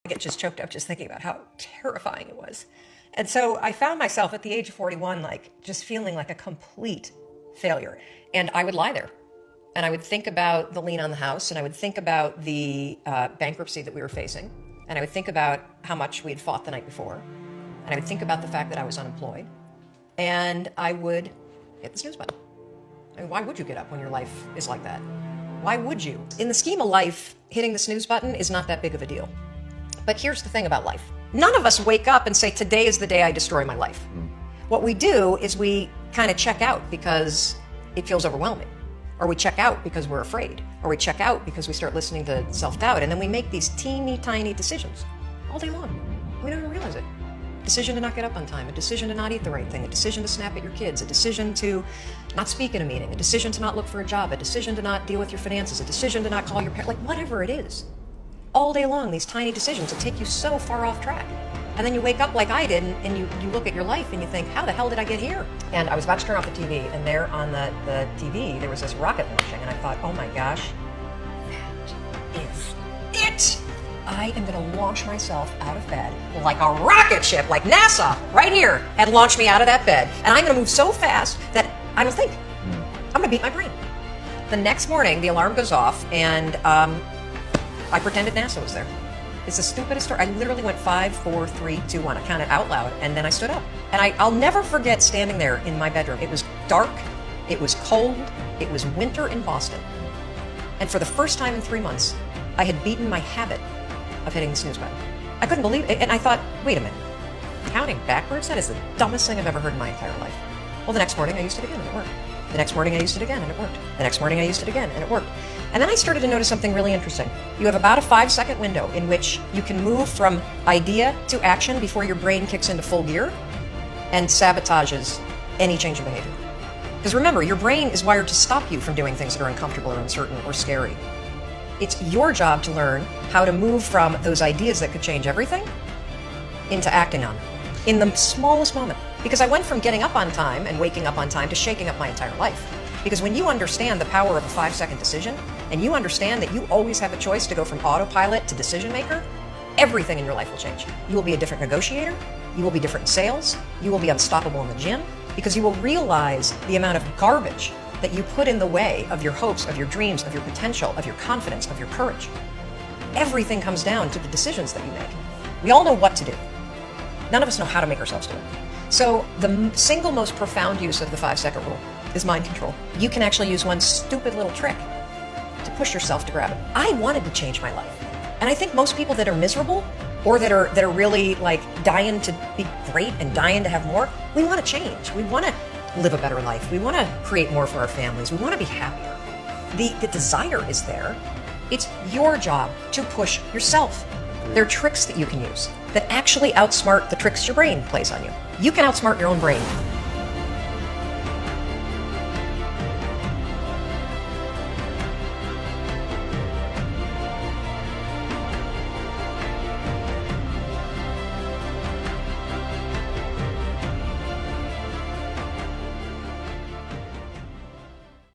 I get just choked up just thinking about how terrifying it was. And so I found myself at the age of 41, like just feeling like a complete failure. And I would lie there and I would think about the lien on the house, and I would think about the bankruptcy that we were facing. And I would think about how much we had fought the night before. And I would think about the fact that I was unemployed. And I would hit the snooze button. I mean, why would you get up when your life is like that? Why would you? In the scheme of life, hitting the snooze button is not that big of a deal. But here's the thing about life. None of us wake up and say, today is the day I destroy my life. What we do is we kind of check out because it feels overwhelming. Or we check out because we're afraid. Or we check out because we start listening to self-doubt. And then we make these teeny tiny decisions all day long. We don't even realize it. A decision to not get up on time, a decision to not eat the right thing, a decision to snap at your kids, a decision to not speak in a meeting, a decision to not look for a job, a decision to not deal with your finances, a decision to not call your parents, like whatever it is. All day long, these tiny decisions that take you so far off track. And then you wake up like I did, and you look at your life and you think, how the hell did I get here? And I was about to turn off the TV, and there on the TV, there was this rocket launching, and I thought, oh my gosh, that is it! I am gonna launch myself out of bed like a rocket ship, like NASA, right here, had launched me out of that bed. And I'm gonna move so fast that I don't think. I'm gonna beat my brain. The next morning, the alarm goes off, and I pretended NASA was there. It's the stupidest story. I literally went 5, 4, 3, 2, 1. I counted out loud, and then I stood up. And I'll never forget standing there in my bedroom. It was dark, it was cold, it was winter in Boston. And for the first time in 3 months, I had beaten my habit of hitting the snooze button. I couldn't believe it, and I thought, wait a minute. Counting backwards? That is the dumbest thing I've ever heard in my entire life. Well, the next morning I used it again, and it worked. The next morning I used it again, and it worked. The next morning I used it again, and it worked. And then I started to notice something really interesting. You have about a 5-second window in which you can move from idea to action before your brain kicks into full gear and sabotages any change in behavior. Because remember, your brain is wired to stop you from doing things that are uncomfortable or uncertain or scary. It's your job to learn how to move from those ideas that could change everything into acting on them in the smallest moment. Because I went from getting up on time and waking up on time to shaking up my entire life. Because when you understand the power of a 5-second decision, and you understand that you always have a choice to go from autopilot to decision maker, everything in your life will change. You will be a different negotiator, you will be different in sales, you will be unstoppable in the gym, because you will realize the amount of garbage that you put in the way of your hopes, of your dreams, of your potential, of your confidence, of your courage. Everything comes down to the decisions that you make. We all know what to do. None of us know how to make ourselves do it. So the single most profound use of the 5-second rule is mind control. You can actually use one stupid little trick to push yourself to grab it. I wanted to change my life. And I think most people that are miserable or that are really like dying to be great and dying to have more, we want to change. We want to live a better life. We want to create more for our families. We want to be happier. The desire is there. It's your job to push yourself. There are tricks that you can use that actually outsmart the tricks your brain plays on you. You can outsmart your own brain